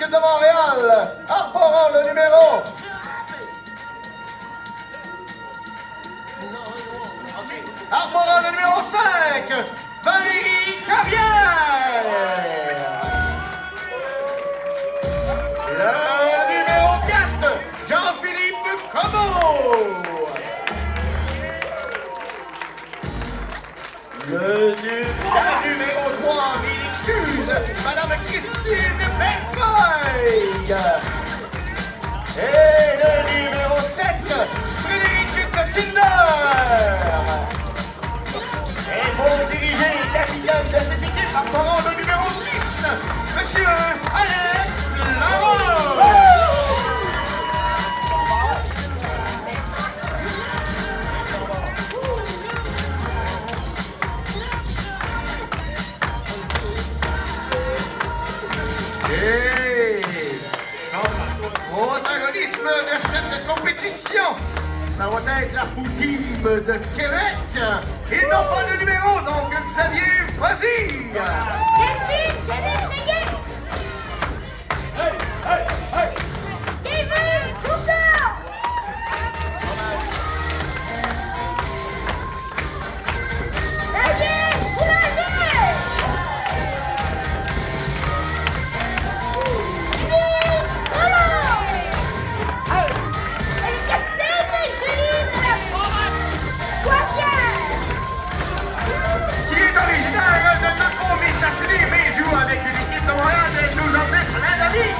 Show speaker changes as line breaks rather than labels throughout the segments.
de Montréal, arborant le numéro... Arborant le numéro 5, Valérie Carrière. Le numéro 4, Jean-Philippe Comeau. Le numéro 3, mille excuses, Madame Christine Bellefeuille. Et le numéro 7, Frédéric Kinder. Et pour diriger le capitaine de cette équipe, apparemment le numéro 6, Monsieur Alex Laroche. Et comme protagonisme de cette compétition, ça va être la Poutine de Québec. Ils n'ont pas de numéro, donc Xavier, vas-y!
Delphine, je vais essayer!
Hey, hey, hey!
Kevin, coupe-là! David, boulanger! David, Roland! Et le capitaine, Julie de la Poitiers!
Qui est originaire de Neufond-Mistassini, mais joue avec l'équipe de Montréal et nous en fait plein d'amis.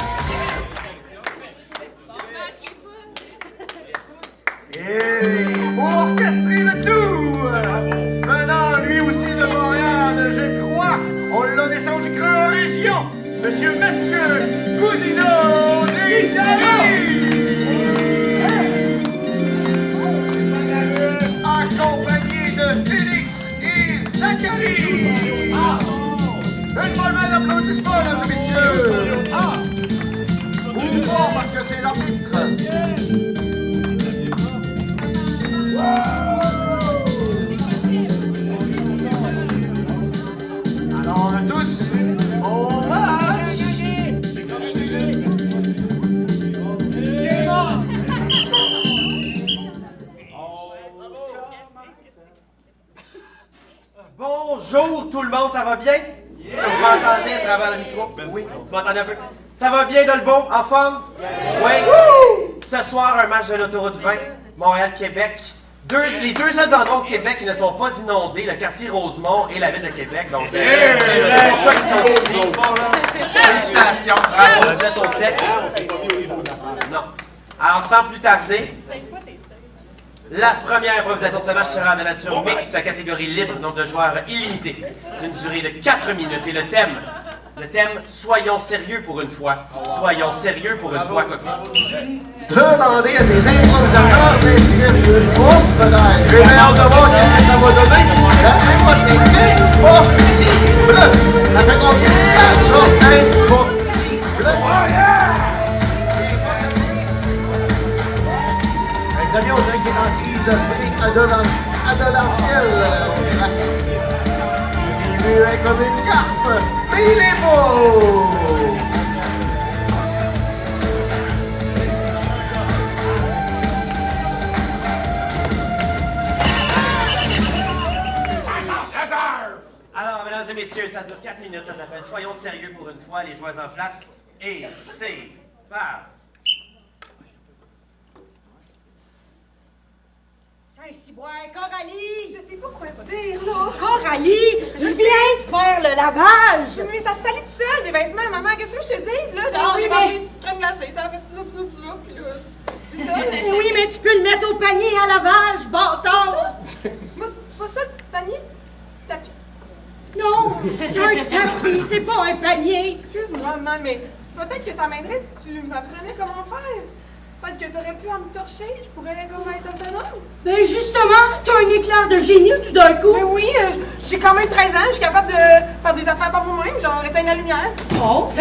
Et pour orchestrer le tout, venant lui aussi de Montréal, je crois, on l'a descendu creux en région, Monsieur Mathieu Cousineau d'Italie. Accompagné de Félix et Zachary. Une bonne main d'applaudissements, mesdames et messieurs. Ou pas, parce que c'est l'arbitre. Alors, tous, au match.
Bonjour tout le monde, ça va bien? Est-ce que vous m'entendez à travers le micro? Oui, vous m'entendez un peu? Ça va bien, Dolbeau? En forme? Oui. Ce soir, un match de l'autoroute 20, Montréal-Québec. Les deux seuls endroits au Québec qui ne sont pas inondés, le quartier Rosemont et la ville de Québec. Donc, c'est pour ça qu'ils sont ici. Félicitations, bravo, vous êtes au sec. Non. Alors, sans plus tarder, la première improvisation de ce match sera de nature mixte, la catégorie libre, nombre de joueurs illimité, d'une durée de 4 minutes. Et le thème, soyons sérieux pour une fois. Soyons sérieux pour une fois, coquille.
Demandez à des improvisateurs des sérieux peut-être. J'ai bien hâte de voir qu'est-ce que ça va donner. D'après moi, c'est impossible. Ça fait combien de temps, ça? Impossible. Xavier, on dirait qu'il est en crise adolescentielle, on dirait. Il est muet comme une carpe, mais il est beau!
Alors, mesdames et messieurs, ça dure 4 minutes, ça s'appelle Soyons sérieux pour une fois, les joueurs en place, et c'est par...
Coralie, je sais pas quoi dire, là. Coralie, je viens de faire le lavage. Mais ça se salit tout seul, les vêtements, maman. Qu'est-ce que je te dise, là? J'ai mangé une petite crème glacée, t'as fait tout ça, puis là, c'est ça? Oui, mais tu peux le mettre au panier à lavage, bâtard. C'est pas ça, le panier? Tapis? Non, c'est un tapis, c'est pas un panier. Excuse-moi, maman, mais peut-être que ça m'aiderait si tu m'apprenais comment faire. Peut-être que t'aurais pu en me torcher, je pourrais comme être autonome. Ben justement, t'as un éclair de génie tout d'un coup. Mais oui, j'ai quand même 13 ans, je suis capable de faire des affaires par moi-même, genre éteindre la lumière. Oh!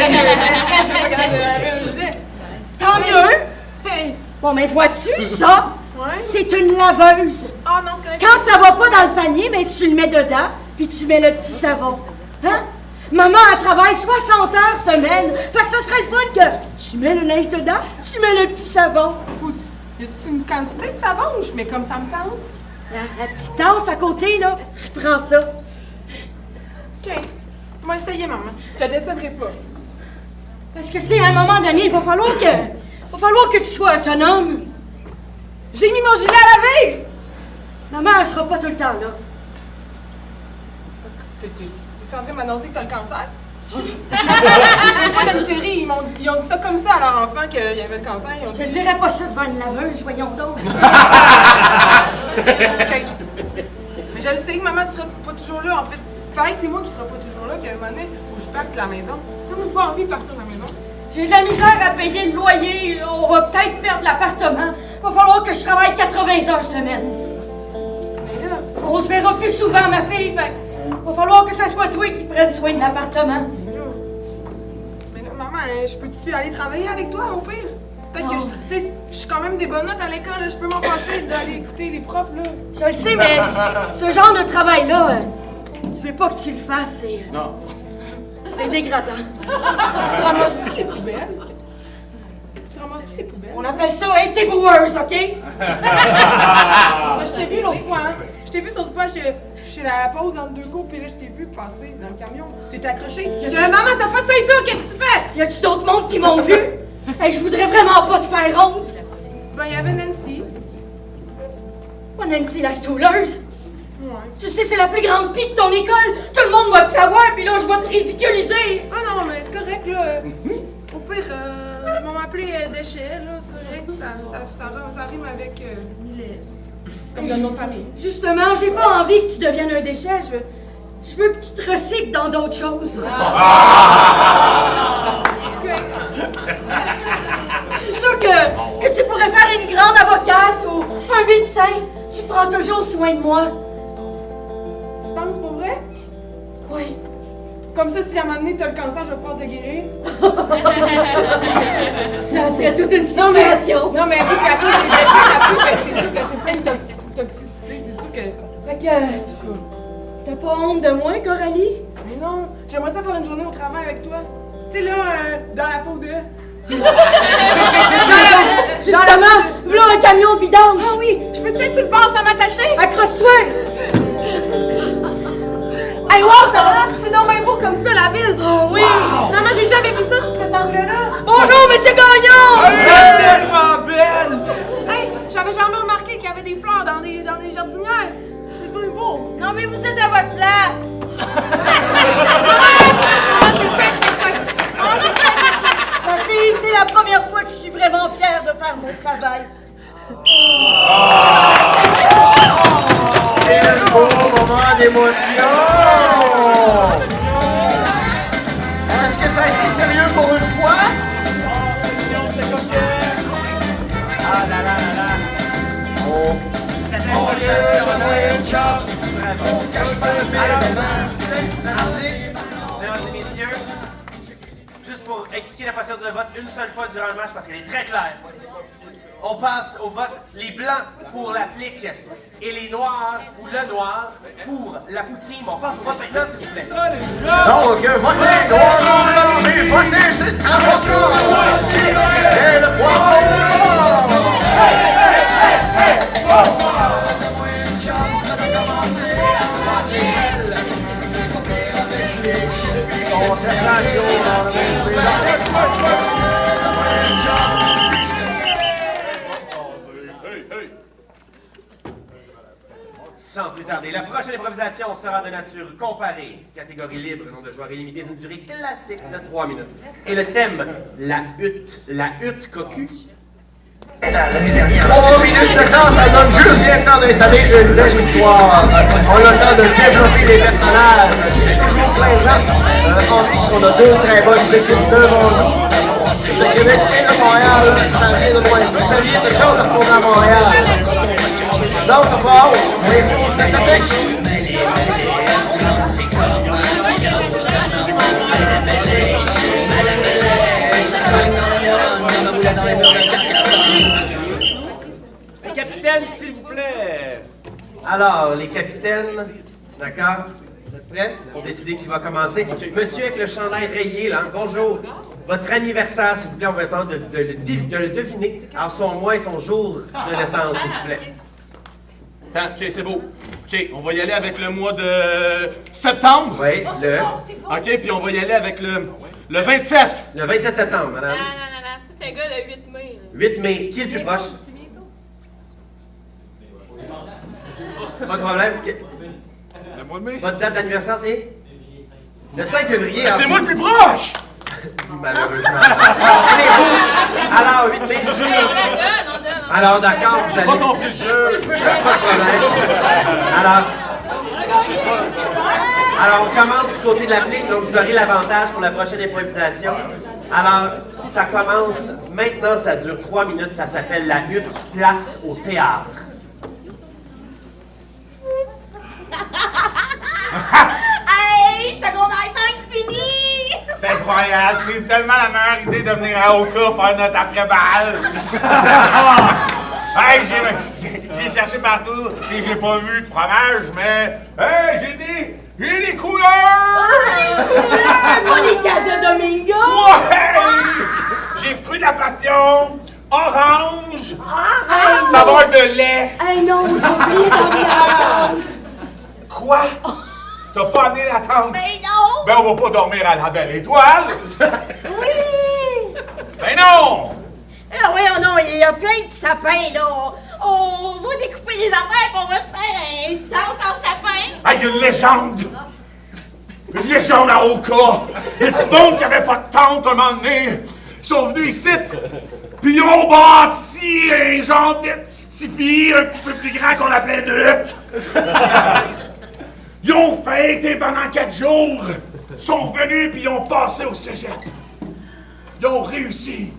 Tant mieux! Bon, mais vois-tu, ça, c'est une laveuse. Ah non, c'est correct. Quand ça va pas dans le panier, ben tu le mets dedans, puis tu mets le petit savon. Hein?
Maman, elle travaille 60 heures semaine. Fait que ça serait le fun que tu mets le linge dedans, tu mets le petit savon.
Y a-tu une quantité de savon ou je mets comme ça me tente?
La petite tasse à côté, là, tu prends ça.
OK. On va essayer, maman. Je te décevrai pas.
Parce que, tu sais, à un moment donné, il va falloir que tu sois autonome.
J'ai mis mon gilet à laver!
Maman, elle sera pas tout le temps là.
T'es en train de m'annoncer que t'as le cancer? Une fois dans une série, ils ont dit ça comme ça à leur enfant qu'il y avait le cancer. Ils ont
Je
dit...
te dirais pas ça devant une laveuse, voyons donc.
OK. Mais je le sais que maman sera pas toujours là. En fait, pareil, c'est moi qui sera pas toujours là, qu'à un moment donné, faut que je parte de la maison. Moi, j'ai pas envie de partir de la maison.
J'ai de la misère à payer le loyer. On va peut-être perdre l'appartement. Va falloir que je travaille 80 heures semaine.
Mais là,
On se verra plus souvent, ma fille. Fait va falloir que ça soit toi qui prenne soin de l'appartement.
mais là, maman, je peux-tu aller travailler avec toi, au pire? Peut-être que tu sais, je suis quand même des bonnes notes à l'école, là, je peux m'en passer d'aller écouter les profs, là.
Je le sais, mais ce genre de travail-là, je veux pas que tu le fasses. C'est dégradant.
Tu ramasses-tu les poubelles? Tu ramasses-tu les poubelles?
On appelle ça être éboueuse, OK?
Je t'ai vu l'autre fois, hein? Je t'ai vu l'autre fois, chez la pause entre deux cours, puis là, je t'ai vu passer dans le camion. T'étais accroché. Je dis, maman, t'as pas de ceinture, qu'est-ce que tu fais?
Y a-tu d'autres mondes qui m'ont vu? Hey, je voudrais vraiment pas te faire honte.
Ben, il y avait Nancy.
Moi, Nancy, la stouleuse.
Ouais.
Tu sais, c'est la plus grande pie de ton école. Tout le monde va te savoir, puis là, je vais te ridiculiser.
Ah non, mais c'est correct, là. Au pire, ils m'ont appelé Déchet, là, c'est correct. Ça rime avec Millet. Comme dans notre famille.
Justement, j'ai pas envie que tu deviennes un déchet. Je veux que tu te recycles dans d'autres choses.
Ok.
Je suis sûre que tu pourrais faire une grande avocate ou un médecin. Tu prends toujours soin de moi.
Tu penses pour vrai?
Oui.
Comme ça, si à un moment donné, t'as le cancer, je vais pouvoir te guérir.
Ça serait toute une situation.
Non, mais vu qu'à cause des déchets, ça peut, c'est sûr que c'est plein de toxicité. C'est sûr que.
Fait que... T'as pas honte de moi, Coralie?
Mais non, j'aimerais ça faire une journée au travail avec toi. Tu sais, là, dans la peau de.
Justement, voilà un camion de vidange.
Ah oui, je peux-tu être sur le bord sans m'attacher?
Accroche-toi.
Hey, wow, ça va? C'est donc bien beau comme ça, la ville.
Oh oui.
Maman, j'ai jamais vu ça sous cet angle-là.
Bonjour, Monsieur Gagnon.
C'est tellement belle!
Hey, j'avais jamais remarqué qu'il y avait des fleurs dans des jardinières. C'est bien beau.
Non, mais vous êtes à votre place.
Ma fille, c'est la première fois que je suis vraiment fière de faire mon travail.
Quel beau moment d'émotion! Est-ce que ça a été sérieux pour une fois? Ah là là là là! Oh!
Mesdames et messieurs, juste pour expliquer la procédure de vote une seule fois durant le match parce qu'elle est très claire. On passe au vote, les blancs pour la plique et les noirs ou le noir pour la poutine. On passe au vote maintenant, s'il vous plaît.
Donc, votez, droit, blanc, mais votez, c'est avocat! Et le poivron! Consécration dans
Sans plus tarder, la prochaine improvisation sera de nature comparée. Catégorie libre, nombre de joueurs illimité d'une durée classique de 3 minutes. Et le thème, la hutte cocu.
3 minutes de temps, ça donne juste bien le temps d'installer une belle histoire. On a le temps de développer les personnages. C'est toujours plaisant. En mix, on a deux très bonnes équipes devant nous. Le Québec et de Montréal, ça vient de loin. Ça vient de gens de retourner à Montréal. Donc, wow, oui, cette attaque.
Les capitaines, s'il vous plaît. Alors, les capitaines, d'accord? Prêt? Décidez qui va commencer. Monsieur avec le chandail rayé, là, bonjour. Votre anniversaire, s'il vous plaît, on va attendre de le deviner. Alors, son mois et son jour de naissance, s'il vous plaît.
Attends, ok, c'est beau. Ok, on va y aller avec le mois de septembre.
Oui, le
Ok, puis on va y aller avec le 27.
27 septembre, madame.
Non. Ça, c'est un gars de 8 mai.
8 mai, qui est le plus proche?
C'est bientôt.
Pas de problème.
Le mois de mai?
Votre date d'anniversaire, c'est? Le 5 février.
C'est moi le plus proche!
Malheureusement. C'est vous! Alors, 8 mai.
On la donne.
Alors, d'accord, vous
J'ai
allez...
pas compris le jeu.
Pas de problème. Alors, on commence du côté de l'applique, donc vous aurez l'avantage pour la prochaine improvisation. Alors, ça commence maintenant, ça dure 3 minutes, ça s'appelle la lutte place au théâtre.
Hey, secondaire 5 fini!
C'est incroyable, c'est tellement la meilleure idée de venir à Oka faire notre après-balle. Hey, j'ai cherché partout et j'ai pas vu de fromage, mais hey, j'ai des couleurs!
Monica Domingo!
Ouais! J'ai fruit de la passion, orange, saveur de lait.
Hey non, j'ai oublié d'emmener la tente!
Quoi? T'as pas amené la tente?
Mais non!
Ben on va pas dormir à la belle étoile.
Oui!
Ben non!
Ah oui, oh non, il y a plein de sapins, là. On va découper des affaires et on va se faire une tente en sapin.
Ah, il y a une légende! Une légende à Oka! Il y a du monde qui avait pas de tente un moment donné! Ils sont venus ici, puis ils ont bâti un genre de petit tipi un petit peu plus grand qu'on appelait une hutte! Ils ont fêté pendant 4 jours! Ils sont revenus puis ils ont passé au cégep! Ils ont réussi!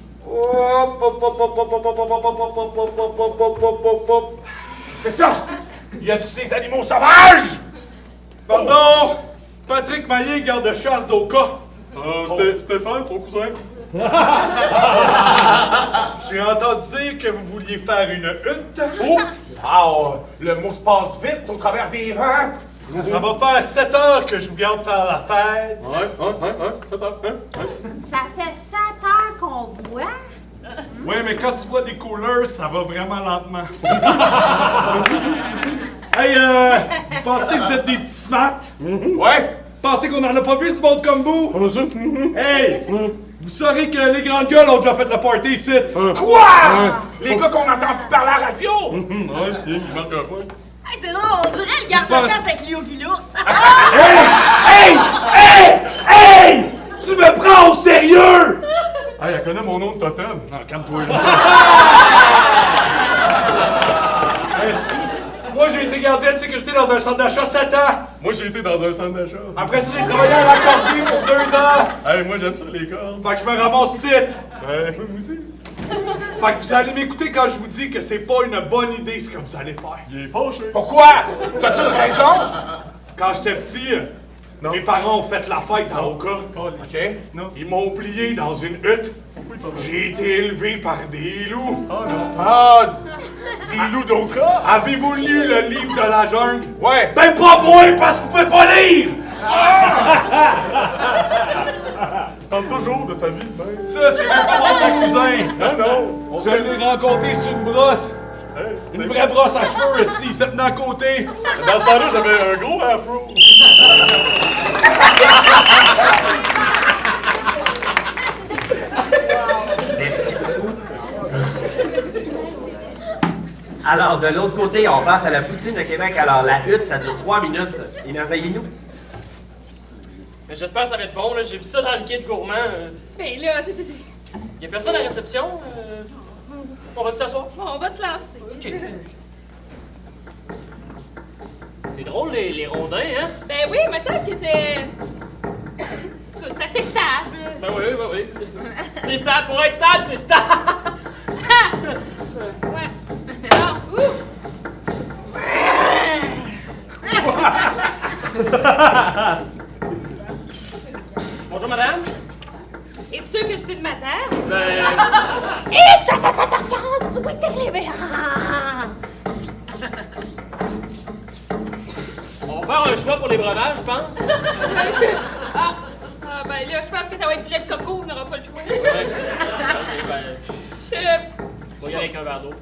C'est ça! Il y a des animaux sauvages!
Pardon! Patrick Maillé, garde-chasse d'Oka. Stéphane, son cousin. J'ai entendu dire que vous vouliez faire une hutte.
Oh! Wow! Le mot se passe vite au travers des vents!
Ça va faire 7 heures que je vous garde faire la fête.
Ouais, 7 heures, hein?
Ça fait 7 heures qu'on boit.
Oui, mais quand tu bois des couleurs, ça va vraiment lentement. Hey, vous pensez que vous êtes des petits smats?
Ouais!
Pensez qu'on en a pas vu du monde comme vous? Hey! Vous saurez que les grandes gueules ont déjà fait le party ici.
Quoi? Les gars qu'on entend plus parler à la radio!
Ouais, il manque un point.
Hey, c'est drôle, on dirait le garde-chasse avec Léo Guilours.
Hey! Tu me prends au sérieux!
Ah, elle connaît mon nom de totem. Non, calme-toi.
Moi, j'ai été gardien de sécurité dans un centre d'achat 7 ans.
Moi, j'ai été dans un centre d'achat.
Après ça, j'ai travaillé à l'accordéon pour 2 ans.
Hey, moi, j'aime ça, les cordes.
Fait que je me ramasse site.
Ouais, moi aussi.
Fait que vous allez m'écouter quand je vous dis que c'est pas une bonne idée ce que vous allez faire.
Il est fâché.
Pourquoi? T'as-tu une raison?
Quand j'étais petit, mes parents ont fait la fête à Oka.
OK?
Non.
Ils m'ont oublié dans une hutte. J'ai été élevé par des loups.
Ah! Des loups d'Oka?
Avez-vous lu le livre de la jungle?
Ouais!
Ben pas moi, parce que vous pouvez pas lire!
Il parle toujours de sa vie. Ben.
Ça, c'est même pas mon vrai cousin.
Non.
Je l'ai rencontré sur une brosse.
Hey,
Une vraie brosse à cheveux, ici, il s'est tenu à côté.
Dans ce temps-là, j'avais un gros afro.
Merci beaucoup. Alors, de l'autre côté, on passe à la poutine de Québec. Alors, la hutte, ça dure 3 minutes. Émerveillez-nous.
Mais j'espère que ça va être bon, là. J'ai vu ça dans le guide gourmand.
Ben là,
Y a personne à la réception? On va s'asseoir?
Bon, on va se lancer.
OK. C'est drôle, les rondins, hein?
Ben oui, il me semble que c'est... C'est assez stable.
Ben oui. C'est stable. Pour être stable, c'est stable.
Ouais. Non,
Bonjour, madame.
Es-tu sûr que c'est une matère?
Ben... On va faire un choix pour les breuvages, je pense.
Ben là, je pense que ça va être du lait de coco, on n'aura pas le choix.
Ouais. Ok, ben,
Je
on va y aller avec un verre d'eau.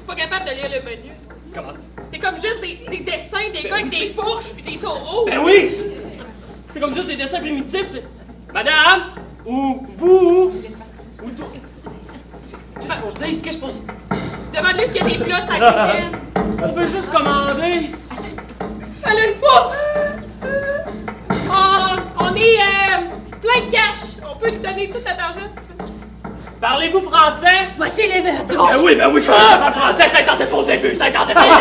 suis pas capable de lire le menu.
Comment?
C'est comme juste des dessins, des gars avec
oui,
des fourches puis des taureaux.
Ben oui! C'est comme juste des dessins primitifs. Madame! Ou vous! Ou toi! Qu'est-ce qu'on se dit? Qu'est-ce qu'on se dit?
Demande-lui s'il y a des plats sans gluten.
On peut juste commander!
Elle a une fourche! On est plein de cash. On peut te donner tout à l'argent.
Parlez-vous français?
Voici les verres d'eau.
Ben oui, comment ça parle français? Ça tentait pas au début, ça tentait pas au début!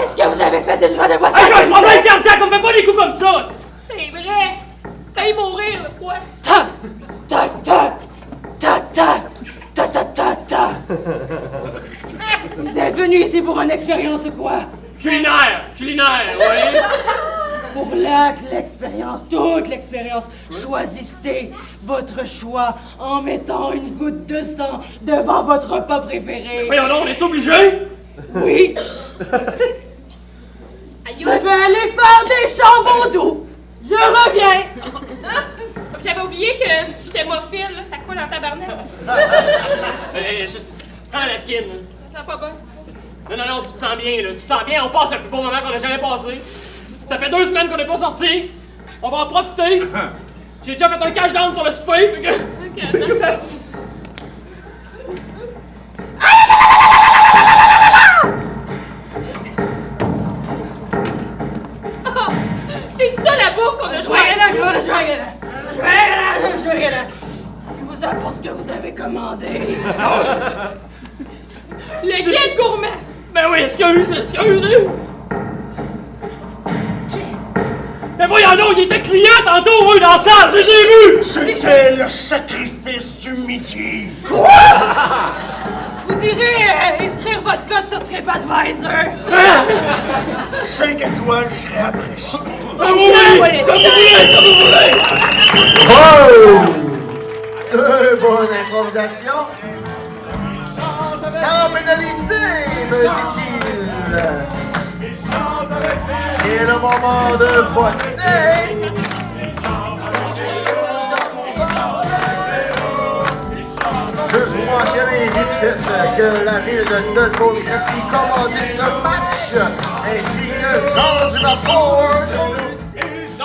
Est-ce que vous avez fait une joie de boisson?
Ah, j'ai un problème cardiaque, on me fait pas des coups comme ça!
C'est vrai! Failli mourir, le poids.
Ta, ta, ta, ta, ta, ta, ta, ta, ta. Vous êtes venu ici pour une expérience ou quoi?
Culinaire, oui!
Pour l'expérience, toute l'expérience, choisissez votre choix en mettant une goutte de sang devant votre repas préféré.
Voyons donc, on est obligé?
Oui,
Aïe,
je vais aller faire des chants vaudous. Je reviens.
J'avais oublié que j'étais hémophile, là, ça coule en tabarnak.
Juste, prends la napkin.
Ça sent pas bon.
Non, tu te sens bien, là. Tu te sens bien, on passe le plus beau moment qu'on a jamais passé. Ça fait 2 semaines qu'on n'est pas sortis. On va en profiter. J'ai déjà fait un cash down sur le souper, fait que...
Ok, attends. Ah! C'est ça la bouffe qu'on a joué!
Je vous apporte ce que vous avez commandé.
Le guide gourmand!
Ben oui, excuse! Ben voyons donc, il était client tantôt, oui, dans la salle, je les ai vus!
C'était le sacrifice du midi!
Vous irez inscrire votre code sur TripAdvisor.
5 étoiles seraient appréciées.
Ben oui, comme vous voulez!
Oh! Bonne improvisation. Sans pénalité, me dit-il. C'est le moment de voter. Juste vous mentionner vite fait que la ville de Dolbeau-Saint-Esprit commandite ce match, ainsi que Jean du Vapor.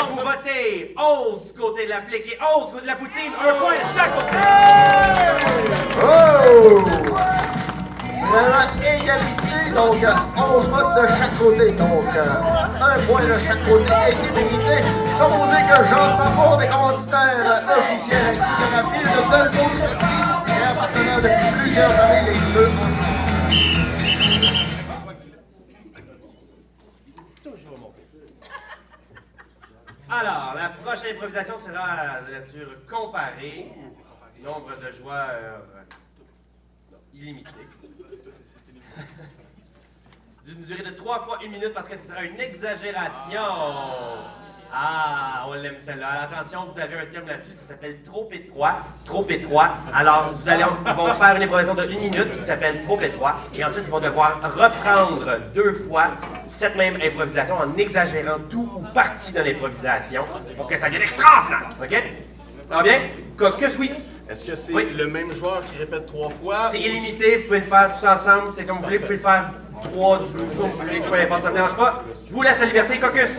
Vous votez 11 du côté de la plique et 11 du côté de la poutine, un point de chaque côté!
Oh! Vraiment égalité, donc 11 votes de chaque côté, donc un point de chaque côté égalité. Supposé que Jean du Vapor, des commanditaires officiels, ainsi que la ville de Dolbeau-Saint-Esprit, est un partenaire depuis plusieurs années, les deux ensemble.
Alors, la prochaine improvisation sera de nature comparée. Nombre de joueurs illimité. D'une durée de 3 fois 1 minute parce que ce sera une exagération. Ah, on l'aime celle-là. Alors, attention, vous avez un terme là-dessus, ça s'appelle trop étroit. Trop étroit. Alors, ils vont faire une improvisation de 1 minute qui s'appelle trop étroit. Et ensuite, ils vont devoir reprendre 2 fois cette même improvisation en exagérant tout ou partie de l'improvisation pour que ça devienne extraordinaire. OK? Ça va bien? Caucus, oui.
Est-ce que c'est
Oui.
le même joueur qui répète 3 fois?
C'est illimité, vous pouvez le faire tous ensemble, c'est comme vous voulez, vous pouvez le faire 3 du jour, vous voulez, peu importe, ça ne me dérange pas. Je vous laisse la liberté, Caucus.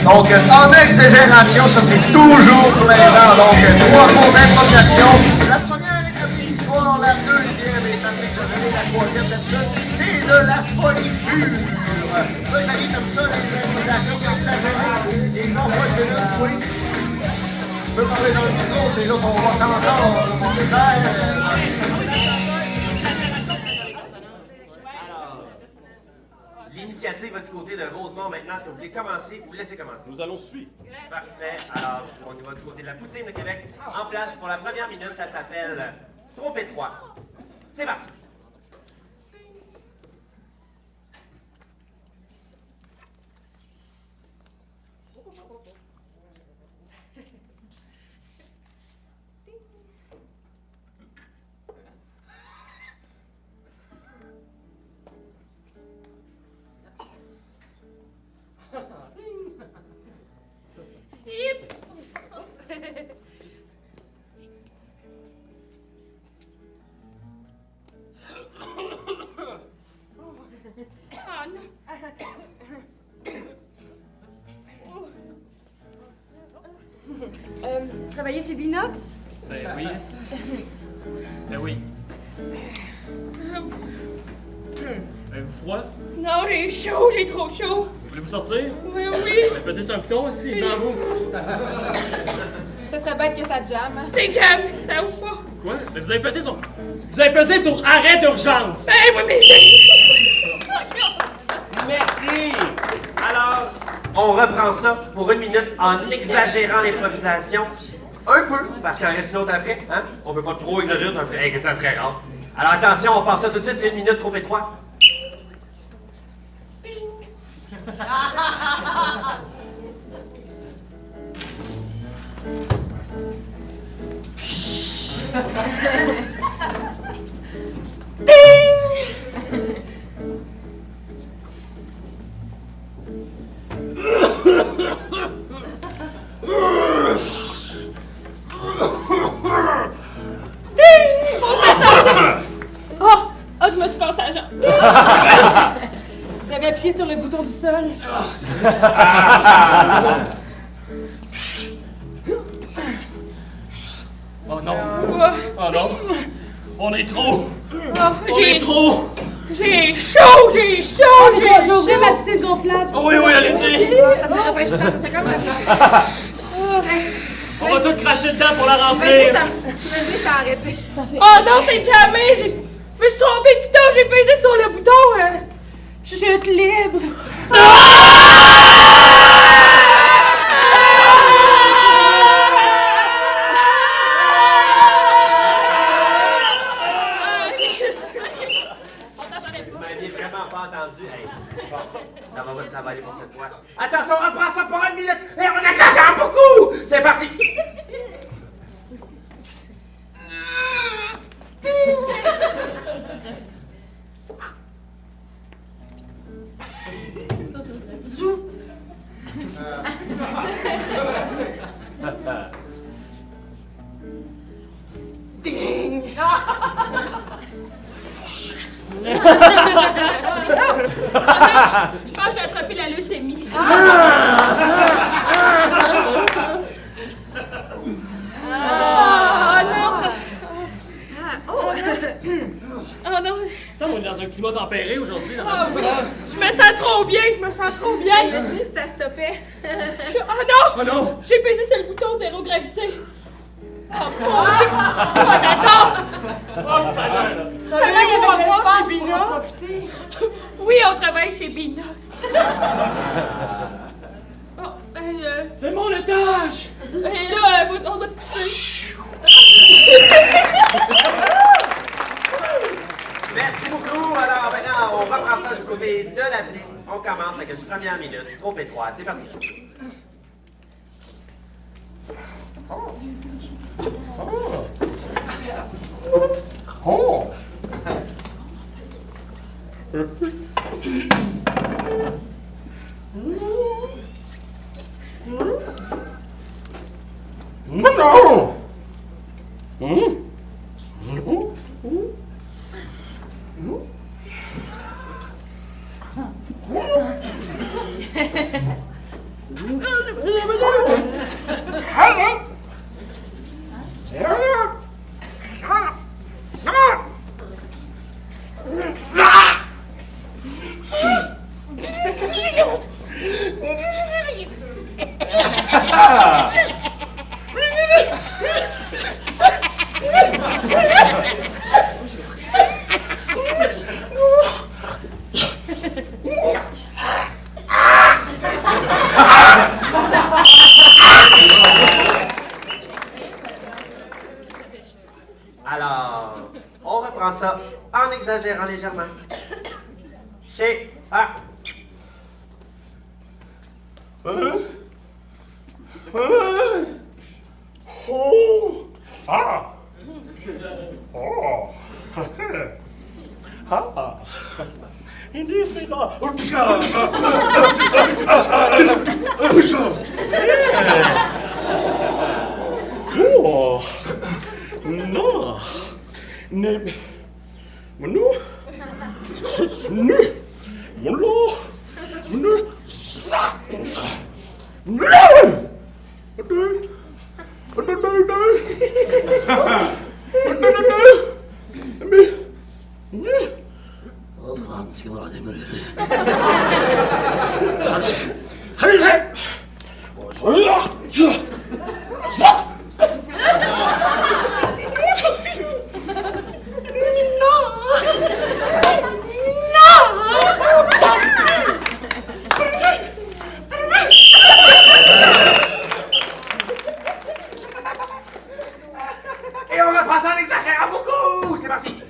Donc, en exagération, ça c'est toujours plaisant. Donc, 3 fausses improvisations. La première établit l'histoire, la deuxième est assez exagérée, la troisième d'habitude, c'est de la folie pure. Vous avez comme ça les improvisations exagérées et non pas de minute, oui. Tu peux parler dans le micro, c'est là qu'on va t'entendre, mon frère.
L'initiative va du côté de Rosemont maintenant. Est-ce que vous voulez commencer ou laisser commencer?
Nous allons suivre.
Parfait. Alors, on y va du côté de la poutine de Québec. En place pour la première minute, ça s'appelle Trop étroit. C'est parti.
Travailler chez Binox?
Ben oui. Ben oui. Avez-vous froid?
Non, j'ai chaud, j'ai trop chaud.
Voulez-vous sortir?
Oui.
Ben, pesez sur un bouton ici, devant vous.
Ça serait bête que ça te jamme.
C'est jam, ça ouvre pas.
Quoi? Ben, vous avez pesé sur... Vous avez pesé sur arrêt d'urgence.
Ben oui, mais...
Merci! Alors, on reprend ça pour 1 minute en exagérant l'improvisation. Un peu, parce qu'il en reste une autre après. Hein? On veut pas trop exagérer, ça serait rare. Alors attention, on passe ça tout de suite, c'est 1 minute trop étroit.
Oh, je me suis cassé la jambe.
Vous avez appuyé sur le bouton du sol.
Oh non.
Oh,
Oh non. On est trop. On
j'ai
est trop.
J'ai chaud, j'ai chaud, j'ai
J'ai ouvert ma piscine gonflable.
Oh oui, allez-y.
Ça serait rafraîchissant, ça serait comme ça.
On va tout cracher dedans pour la
Imagine,
remplir.
ça a arrêté.
Oh non, c'est jamais, je me suis trompée de bouton, j'ai pesé sur le bouton.
Chute libre.
Vous m'aviez vraiment pas entendu. Hey, bon, ça va aller pour cette fois. Attention, on reprend ça pour 1 minute et on exagère beaucoup! C'est parti!
Ding!
Je pense que j'ai attrapé la leucémie. Oh non.
Ça, on est dans un climat tempéré aujourd'hui. Dans
Oh,
la
je me sens trop bien, je me sens trop bien.
Imaginez si ça stoppait.
Oh non!
Oh non!
J'ai pesé sur le bouton zéro gravité. Oh mon Dieu! Oh d'accord!
Oh, c'est pas ça, là.
Ça va, il y avait de l'espace chez Binox.
Oui, on travaille chez Binox. Oh,
C'est mon étage!
et là, on doit te pousser.
Merci beaucoup. Alors maintenant, on reprend ça du côté de la plaie. On commence avec une première minute. Trop étroit. C'est parti. Alors, on reprend ça en exagérant légèrement. Chez A.
Oh! Ah! Oh! Ah! Hindi sita. Oh! No! Ne... Manu? Nu! Mulo!
Et on va passer en exagérant beaucoup! C'est parti!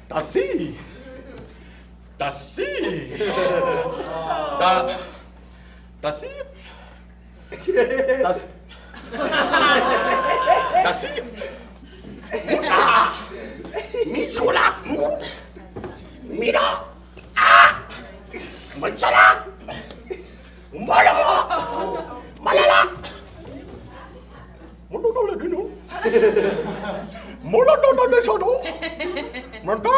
Tassi! Tassi! Tassi! Tassi! Ah! Michola! Mira! Ah! Machala! Malala! Malala! Mololo le nom! Mololo le sono! Manda!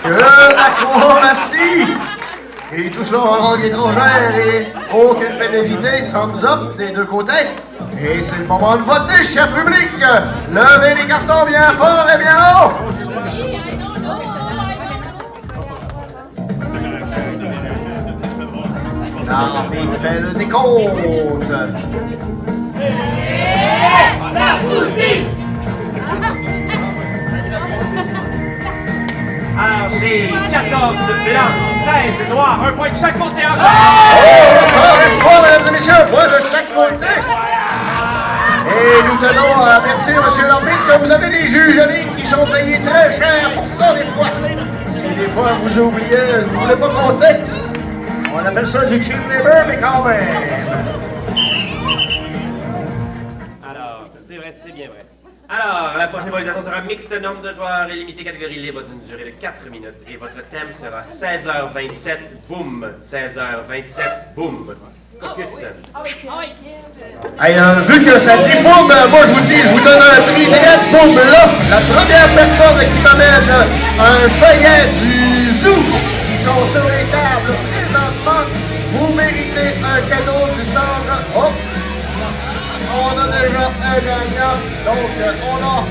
Que l'acrobatie! Et tout cela en langue étrangère et aucune pénalité, thumbs up des deux côtés. Et c'est le moment de voter, cher public! Levez les cartons bien fort et bien haut! L'arbitre fait le décompte.
Alors, j'ai 14 blancs, 16 noirs, un point de chaque côté encore!
Encore une fois, mesdames et messieurs, un point de chaque côté. Et nous tenons à avertir, monsieur l'arbitre, que vous avez des juges en ligne qui sont payés très cher pour ça, des fois. Si des fois vous oubliez, vous ne voulez pas compter, on appelle ça du cheap labor, mais quand même.
Alors, c'est vrai, c'est bien vrai. Alors, la prochaine mobilisation sera mixte, nombre de joueurs et limité catégorie libre d'une durée de 4 minutes. Et votre thème sera 16h27, boum! 16h27, boum! Caucus.
Hey, vu que ça dit boum, moi je vous dis, je vous donne un prix direct, boum, là. La première personne qui m'amène un feuillet du zoo qui sont sur les tables présentement, vous méritez un cadeau du centre. Oh! On a déjà un gagnant, donc on a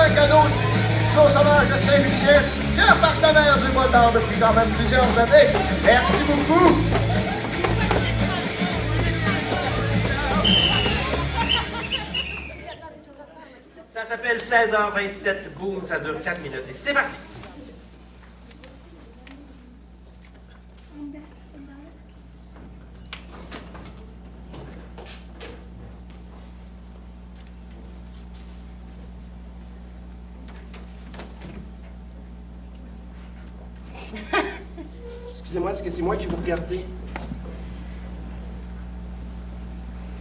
un cadeau du Sauce Sauvage de Saint-Lucien, fier partenaire du Mois d'Or depuis quand même plusieurs années. Merci beaucoup.
Ça s'appelle 16h27, boum, ça dure 4 minutes. Et c'est parti!
Excusez-moi, est-ce que c'est moi qui vous regardez?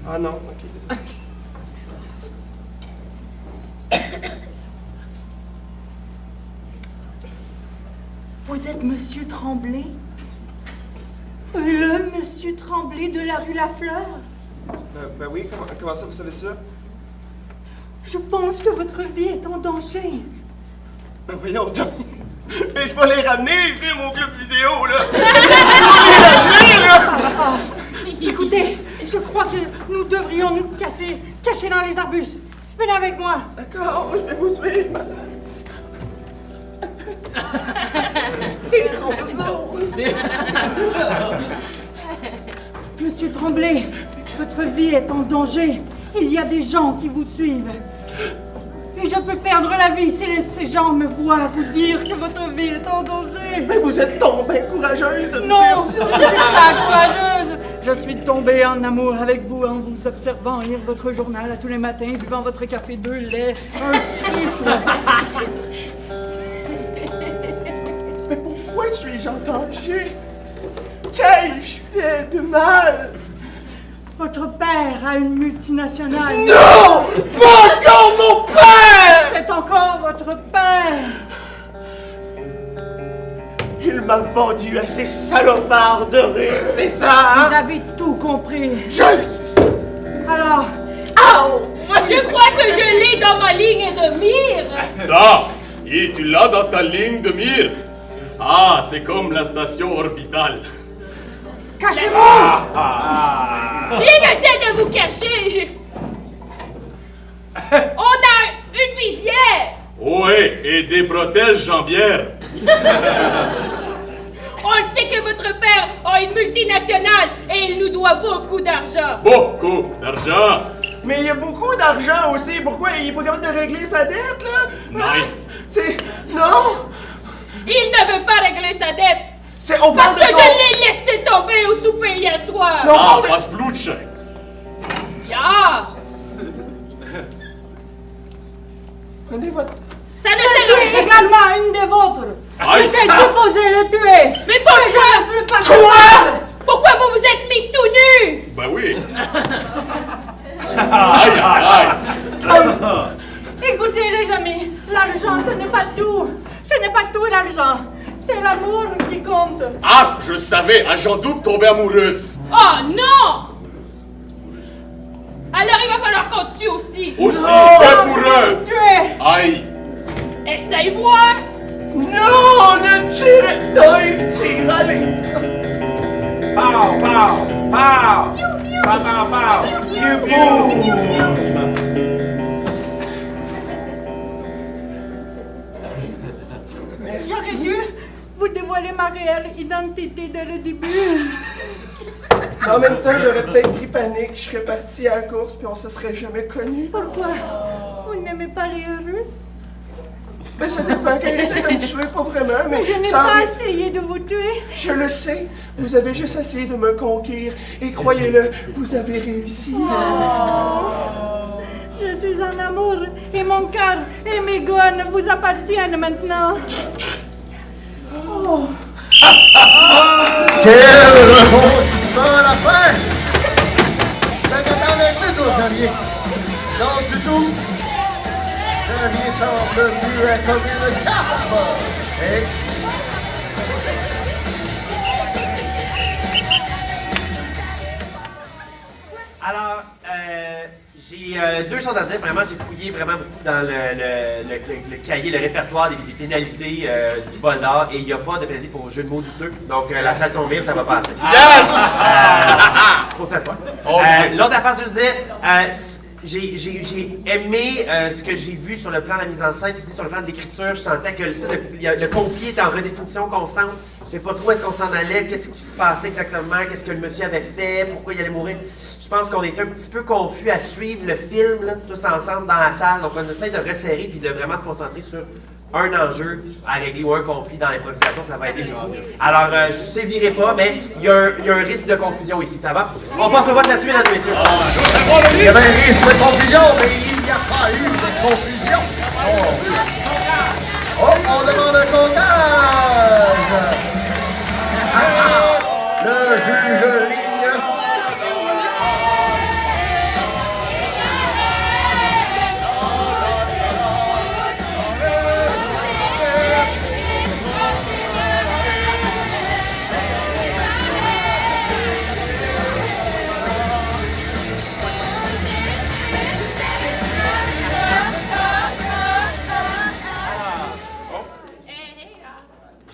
Ah non, ok.
Vous êtes Monsieur Tremblay? Le Monsieur Tremblay de la rue Lafleur?
Ben oui, comment ça vous savez ça?
Je pense que votre vie est en danger.
Ben voyons donc! Mais je vais les ramener, les films au club vidéo, là!
Écoutez, je crois que nous devrions nous cacher dans les arbustes. Venez avec moi.
D'accord, je vais vous suivre.
Monsieur Tremblay, votre vie est en danger. Il y a des gens qui vous suivent. Et je peux perdre la vie si ces gens me voient vous dire que votre vie est en danger.
Mais vous êtes tombée courageuse de me
Non,
dire
je ne suis pas courageuse. Je suis tombée en amour avec vous en vous observant lire votre journal à tous les matins, buvant votre café 2 laits, un sucre.
Mais pourquoi j'entends chier? Qu'ai-je fait de mal?
Votre père a une multinationale.
Non! Pas encore mon père!
C'est encore votre père.
Il m'a vendu à ces salopards de Russes, c'est ça, hein?
Vous avez tout compris.
Je le sais.
Alors,
Je crois que je l'ai dans ma ligne de mire.
Da! Et tu l'as dans ta ligne de mire? Ah, c'est comme la station orbitale.
cachez-vous.
Rien n'essaie de vous cacher. On a une visière.
Ouais, et des protèges jambières.
On le sait que votre père a une multinationale et il nous doit beaucoup d'argent.
Beaucoup d'argent.
Mais il y a beaucoup d'argent aussi. Pourquoi il est pas capable de régler sa dette, là?
Non.
C'est... Non!
Il ne veut pas régler sa dette
C'est... On parle
parce que
de
je l'ai laissé tomber au souper hier soir.
Non.
Ah, passe bluche.
Ya!
Prenez votre...
Ça ne
Je
sert
suis également une des vôtres.
Aïe.
Vous êtes supposé le tuer.
Mais pourquoi?
Je ne suis pas
Quoi?
capable.
Pourquoi vous vous êtes mis tout nu?
Ben oui. Aïe, aïe, aïe.
Écoutez les amis, l'argent ce n'est pas tout. Ce n'est pas tout l'argent. C'est l'amour qui compte.
Ah, je savais, agent double tombée amoureuse.
Oh non! Alors il va falloir qu'on te tue aussi.
Aussi, un pour un.
Tuer.
Aïe.
Essaye voir.
Non! Ne tirez... Non, il tire, allez!
Pow, pow, pow! Pow, pow, pow! You
J'aurais dû vous dévoiler ma réelle identité dès le début.
En même temps, j'aurais peut-être pris panique. Je serais parti à la course, puis on se serait jamais connus.
Pourquoi? Vous n'aimez pas les Russes?
Ben, ça dépend. Quand ils essaient de me tuer, pas vraiment, mais...
Je n'ai
ça
pas
arrive.
essayé de vous tuer.
Je le sais. Vous avez juste essayé de me conquérir. Et croyez-le, vous avez réussi.
Je suis en amour et mon cœur et mes gones vous appartiennent maintenant. Oh.
Quel rebondissement à la fin! Ça t'attendais-tu, toi, Xavier? Non, du tout. Xavier semble muet comme une carpe. Et...
Alors, j'ai deux choses à dire. Vraiment, j'ai fouillé vraiment beaucoup dans le cahier, le répertoire des pénalités du bol d'or et il n'y a pas de pénalité pour jeu de mots douteux. Donc, la station mire, ça va passer.
Yes!
Pour cette fois.
Ok.
L'autre affaire, je veux dire, j'ai aimé ce que j'ai vu sur le plan de la mise en scène, sur le plan de l'écriture. Je sentais que le conflit était en redéfinition constante. Je sais pas trop où est-ce qu'on s'en allait, qu'est-ce qui se passait exactement, qu'est-ce que le monsieur avait fait, pourquoi il allait mourir. Je pense qu'on est un petit peu confus à suivre le film, là, tous ensemble dans la salle. Donc on essaie de resserrer puis de vraiment se concentrer sur un enjeu à régler ou un conflit dans l'improvisation, ça va aider. Alors, je ne sévirai pas, mais il y a un risque de confusion ici, ça va? On passe au vote là-dessus, mesdames et messieurs.
Il y avait un risque de confusion, mais il n'y a pas eu de confusion. Oh, on demande un comptage. Le juge ligne.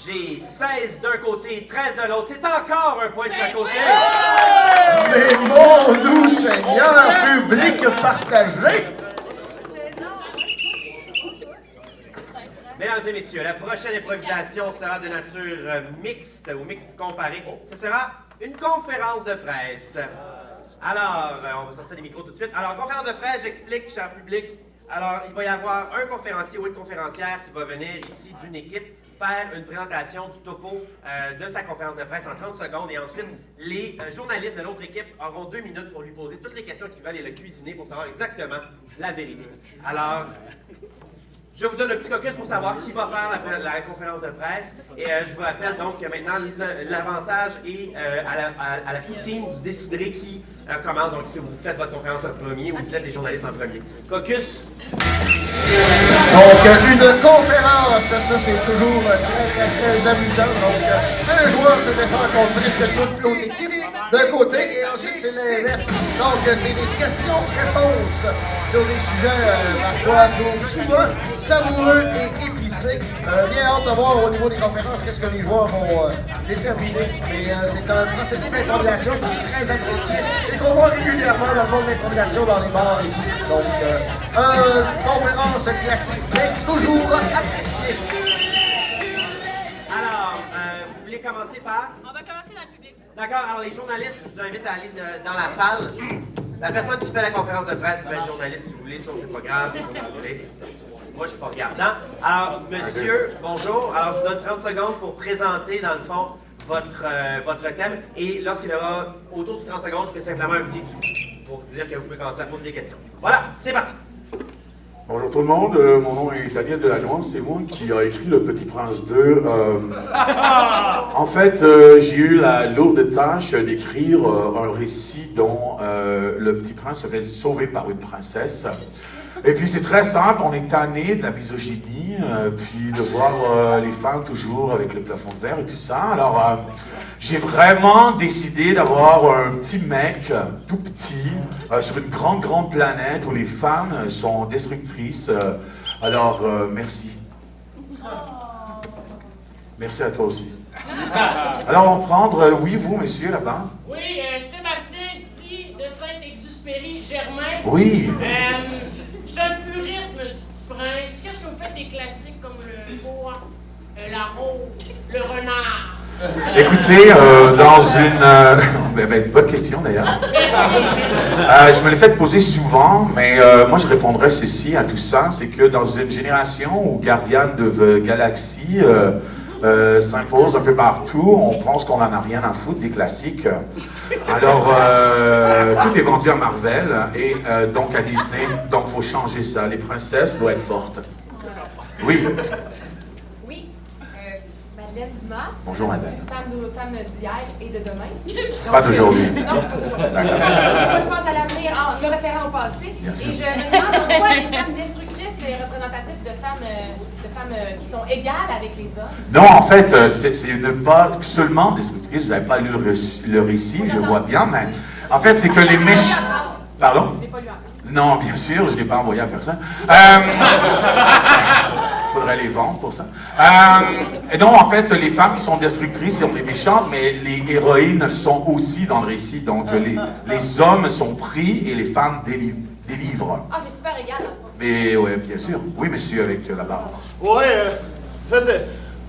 J'ai 16 d'un côté, 13 de l'autre. C'est encore un point de chaque côté.
Mais mon doux Seigneur, public partagé.
Mesdames et messieurs, la prochaine improvisation sera de nature mixte ou mixte comparée. Ce sera une conférence de presse. Alors, on va sortir les micros tout de suite. Alors, conférence de presse, j'explique, cher public. Alors, il va y avoir un conférencier ou une conférencière qui va venir ici d'une équipe faire une présentation du topo de sa conférence de presse en 30 secondes et ensuite les journalistes de l'autre équipe auront 2 minutes pour lui poser toutes les questions qu'ils veulent et le cuisiner pour savoir exactement la vérité. Alors, Je vous donne un petit caucus pour savoir qui va faire la conférence de presse. Et je vous rappelle donc que maintenant, l'avantage est à la poutine. Vous déciderez qui commence. Donc, est-ce que vous faites votre conférence en premier ou vous êtes les journalistes en premier? Caucus.
Donc, une conférence, ça c'est toujours très amusant. Donc, un joueur se défend contre presque toute l'autre équipe d'un côté et ensuite c'est l'inverse. Donc, c'est des questions-réponses sur des sujets parfois souvent savoureux et épicés. Bien hâte de voir au niveau des conférences qu'est-ce que les joueurs vont déterminer. Et c'est un procédé d'improvisation qui est très apprécié et qu'on voit régulièrement dans le monde de l'improvisation dans les bars et tout. Donc, conférence classique, mais toujours appréciée.
Alors, vous voulez commencer par?
On va commencer dans le public.
D'accord, alors les journalistes, je vous invite à aller dans la salle. La personne qui fait la conférence de presse peut être journaliste si vous voulez, sinon c'est pas grave. Si vous voulez. Moi, je suis pas regardant. Alors, monsieur, bonjour. Alors, je vous donne 30 secondes pour présenter, dans le fond, votre thème. Et lorsqu'il y aura autour de 30 secondes, je fais simplement un petit pour dire que vous pouvez commencer à poser des questions. Voilà, c'est parti.
Bonjour tout le monde, mon nom est Daniel Delannoy, c'est moi qui a écrit Le Petit Prince 2. En fait, j'ai eu la lourde tâche d'écrire un récit dont le petit prince serait sauvé par une princesse. Et puis c'est très simple, on est tanné de la misogynie, puis de voir les femmes toujours avec le plafond de verre et tout ça. Alors j'ai vraiment décidé d'avoir un petit mec, tout petit, sur une grande planète où les femmes sont destructrices. Alors merci. Merci à toi aussi. Alors on va prendre, oui vous monsieur là-bas.
Oui, Sébastien Di de Saint-Exupéry, Germain.
Oui.
Je suis un purisme du Petit Prince. Qu'est-ce que vous faites des classiques comme le bois, la rose, le renard?
Écoutez, dans une... bonne question d'ailleurs. Je me l'ai fait poser souvent, mais moi je répondrais ceci à tout ça, c'est que dans une génération où Guardian de Galaxy s'impose un peu partout, on pense qu'on n'en a rien à foutre des classiques. Alors, tout est vendu à Marvel et donc à Disney, donc il faut changer ça. Les princesses doivent être fortes. Oui.
Oui, Madeleine Dumas.
Bonjour madame.
Femme d'hier et de demain.
Pas d'aujourd'hui.
Non, pas d'aujourd'hui. Moi, je pense à l'avenir, me référant au passé.
Bien sûr.
Et je me demande pourquoi les femmes destructrices est représentative de femmes qui sont égales avec les hommes.
Non, en fait, c'est ne pas seulement destructrice, vous n'avez pas lu le récit, je vois bien, mais en fait, c'est que les méchants... Pardon?
Je l'ai pas lu encore.
Non, bien sûr, je ne l'ai pas envoyé à personne. Il faudrait les vendre pour ça. Et non, en fait, les femmes qui sont destructrices sont les méchantes, mais les héroïnes sont aussi dans le récit. Donc, les hommes sont pris et les femmes délivrent.
Ah, c'est super égal.
Mais oui, bien sûr. Oui, monsieur, avec la barbe.
Ouais, en fait,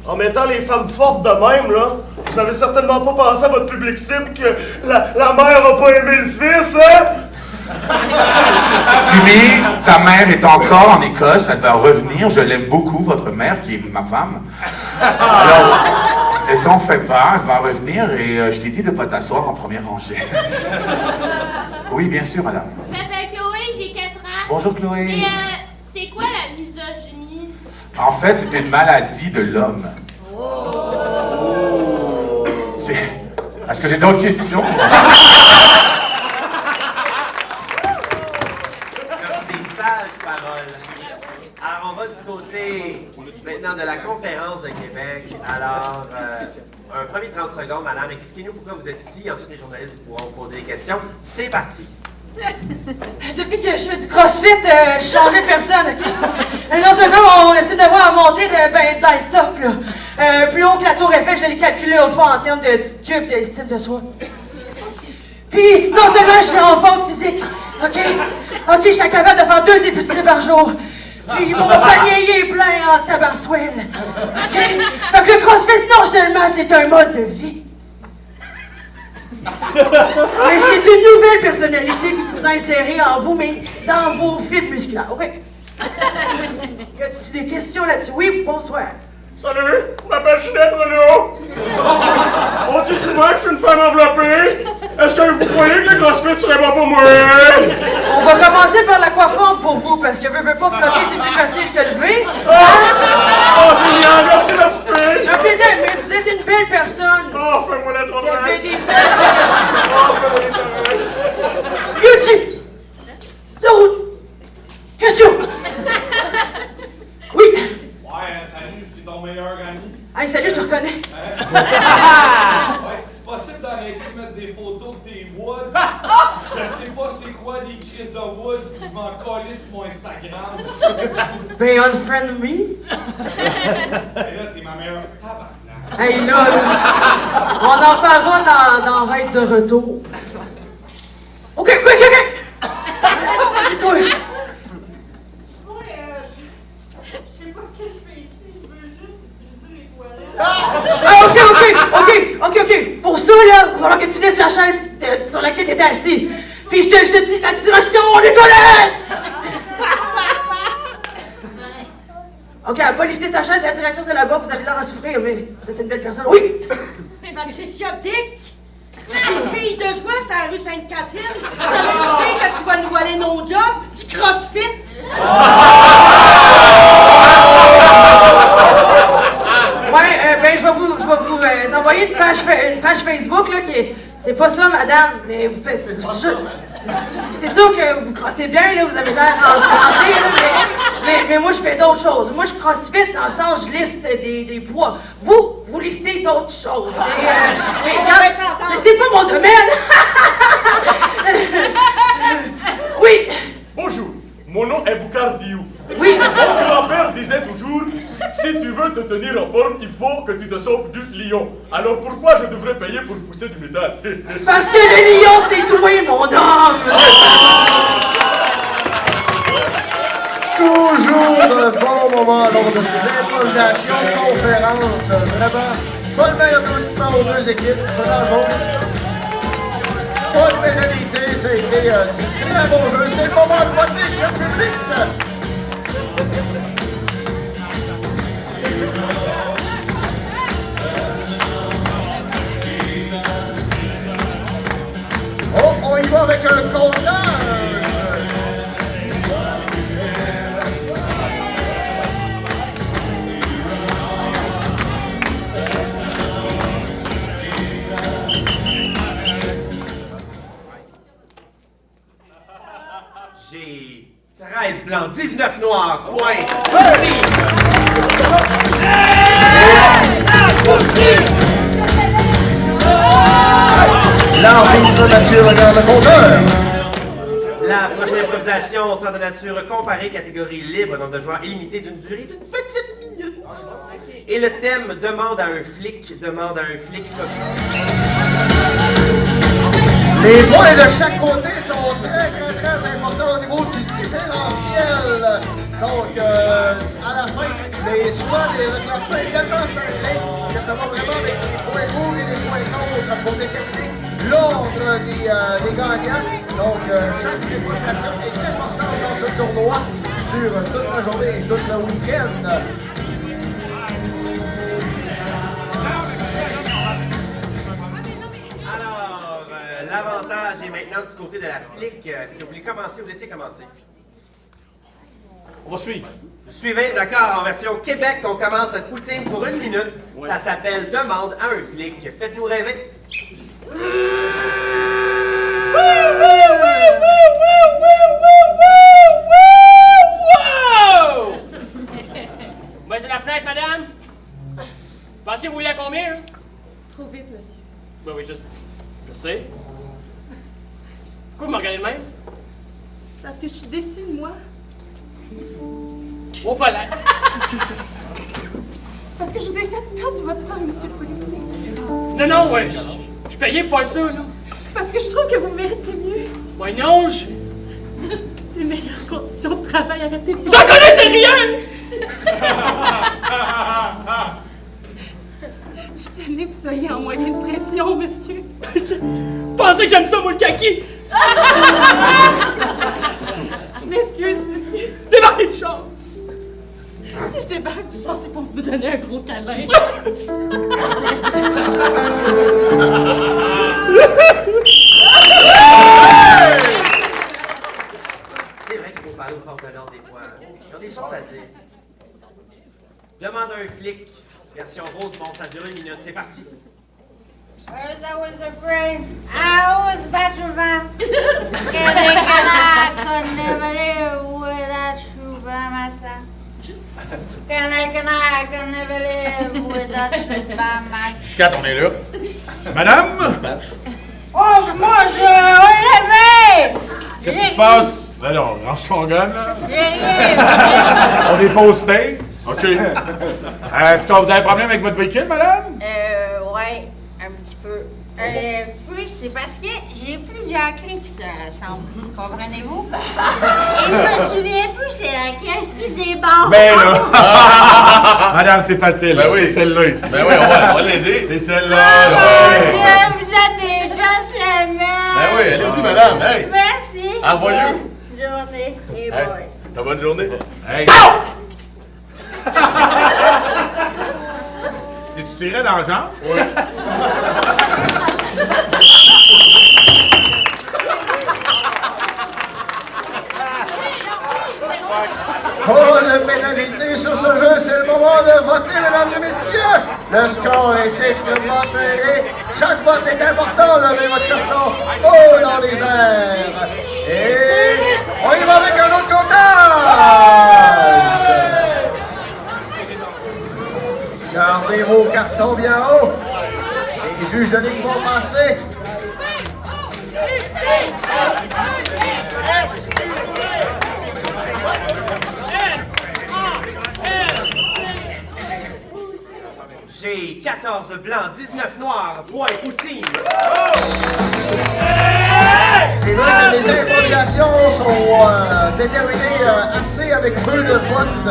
en mettant les femmes fortes de même, là, vous avez certainement pas pensé à votre public cible que la mère a pas aimé le fils, hein?
Timmy, ta mère est encore en Écosse, elle va revenir. Je l'aime beaucoup, votre mère, qui est ma femme. Alors, ne t'en fais pas, elle va revenir et je t'ai dit de ne pas t'asseoir en première rangée. Oui, bien sûr, madame.
Je m'appelle Chloé, j'ai 4 ans.
Bonjour, Chloé.
Et c'est quoi la misogynie?
En fait, c'est une maladie de l'homme. Est-ce que j'ai d'autres questions?
Alors, on va du côté maintenant de la conférence de Québec. Alors, un premier 30 secondes, madame. Expliquez-nous pourquoi vous êtes ici. Ensuite, les journalistes pourront vous poser des questions. C'est parti.
Depuis que je fais du crossfit, je suis changé de personne, OK? Non seulement on essaie de voir à monter dans le top, là. Plus haut que la tour Eiffel, je l'ai calculé au fond en termes de petites cubes d'estime de soi. Puis, non seulement je suis en forme physique, OK? OK, je suis capable de faire 2 épiceries par jour. Puis mon panier il est plein en tabassouine. OK? Fait que le crossfit, non seulement c'est un mode de vie, mais c'est une nouvelle personnalité que vous insérez en vous, mais dans vos fibres musculaires, oui. Y a-t-il des questions là-dessus? Oui, bonsoir.
Salut, je m'appelle Ginette Renaud. On dit souvent que je suis une femme enveloppée. Est-ce que vous croyez que le crossfit serait bon pour moi?
On va commencer par la coiffure pour vous, parce que veux pas flotter, c'est plus facile que lever. belles personnes.
Oh, fais-moi la
Vous avez
promesse!
des
Oh, fais-moi des promesses!
Beauty! De route! Question! Oui!
Ouais, salut, c'est ton meilleur ami.
Hey, salut, je te reconnais.
Ouais, c'est possible d'arrêter de mettre des photos de tes woods? Je sais pas c'est quoi des crises de woods, puis je m'en calisse sur mon Instagram.
Ben, unfriend me.
Et là, t'es ma meilleure tabarnak.
Hey, là, on en parlera dans Ride de retour. OK. C'est toi.
Je sais pas ce que je fais ici, je veux juste utiliser les toilettes.
Ah, OK. Pour ça, là, il va falloir que tu lèves la chaise sur laquelle tu étais assis. Puis je te dis la direction des toilettes! OK, elle n'a pas lifté sa chaise, la direction c'est là-bas, vous allez l'air à souffrir, mais vous êtes une belle personne. Oui!
Patricia Dick, je suis fille de joie sur la rue Sainte-Catherine. Ça veut dire que tu vas nous voler nos jobs, du crossfit.
Ouais, ben je vais vous envoyer une page Facebook, là, qui est... C'est pas ça, madame, mais vous faites... C'est sûr que vous crossez bien, là, vous avez l'air en santé, là, mais moi, je fais d'autres choses. Moi, je crossfit dans le sens, je lifte des poids. Vous liftez d'autres choses. Mais regarde, c'est pas mon domaine. Oui.
Bonjour, mon nom est Boucar Diouf.
Oui.
Mon grand-père disait toujours, si tu veux te tenir en forme, il faut que tu te sauves du lion. Alors pourquoi je devrais payer pour pousser du métal?
Parce que le lion, c'est toi, mon homme.
Toujours un bon moment lors de ces improvisations, conférences. Vraiment, pas le meilleur applaudissement aux deux équipes. Bravo. Pas de pénalité, ça a été du très bon jeu. C'est le moment de voter, cher public. Oh, on y va avec un comptage.
J'ai 13 blancs, 19 noirs, point. Parti!
L'arbitre Mathieu regarde le compteur.
La prochaine improvisation sera de nature comparée, catégorie libre, nombre de joueurs illimité d'une durée d'une petite minute. Et le thème demande à un flic
Les points de chaque côté sont très importants au niveau du différentiel. Donc, à la fin, le classement est tellement serré que ça va vraiment avec les points pour et les points contre pour déterminer l'ordre des gagnants. Donc, chaque participation est importante dans ce tournoi sur toute la journée et tout le week-end.
Alors, l'avantage est maintenant du côté de la flic. Est-ce que vous voulez commencer ou laisser commencer?
On va suivre.
Vous suivez, d'accord, en version Québec, on commence cette poutine pour 1 minute.
Ouais.
Ça s'appelle Demande à un flic. Faites-nous rêver.
Wow! Baissez la fenêtre, madame. Pensez vous voulez à combien, là?
Trop vite, monsieur.
Ben oui, je sais. Pourquoi vous me regardez de même?
Parce que je suis déçue de moi.
Oh, pas là.
Parce que je vous ai fait perdre votre temps, monsieur le policier.
Non, ouais, je suis payé pour ça, là.
Parce que je trouve que vous méritez mieux.
Ouais, non,
Des meilleures conditions de travail, arrêtez de...
Vous en connaissez rien!
Je suis tannée que vous soyez en moyenne pression, monsieur.
Pensez que j'aime ça, moi, le kaki?
Je m'excuse, monsieur.
Débarquez du char!
Si je débarque du genre, c'est pour vous donner un gros câlin.
C'est vrai qu'il faut parler aux forces de l'ordre des fois. Ils ont des choses à dire. Demande à un flic. Version rose, bon, ça dure 1 minute. C'est parti.
First I was afraid, I was Batsheva. I could never live without you by my side. I could never live without you by my side.
Scat, on est là. Madame?
Oh, moi, je l'avais!
Qu'est-ce qui se passe? Ben non, range ton gun, là.
Yeah.
On est pas aux States. OK. Est-ce que vous avez un problème avec votre véhicule, madame?
Ouais, un petit peu. Un petit peu, c'est parce que j'ai plusieurs clés qui se ressemblent. Comprenez-vous? Et je me souviens plus c'est laquelle qui déborde.
Ben là! Madame, c'est facile.
Ben oui.
C'est celle-là ici.
Ben oui, on va l'aider.
C'est celle-là.
Oh
là.
mon Dieu, vous êtes des gentlemen!
Ben oui, allez-y, madame. Hey!
Merci!
Envoyez-le.
Bonne journée, et
Hey,
boy.
bonne journée.
Hey! T'es-tu tiré dans le genre?
Oui.
Oh, le pénalité sur ce jeu, c'est le moment de voter, mesdames et messieurs! Le score est extrêmement serré. Chaque vote est important. Levez votre carton haut dans les airs. Et on y va avec un autre comptage! Gardez vos cartons bien haut. Les juges de ligue vont passer.
J'ai 14 blancs, 19 noirs, point poutine.
C'est vrai que les improvisations sont déterminées assez avec peu de votes.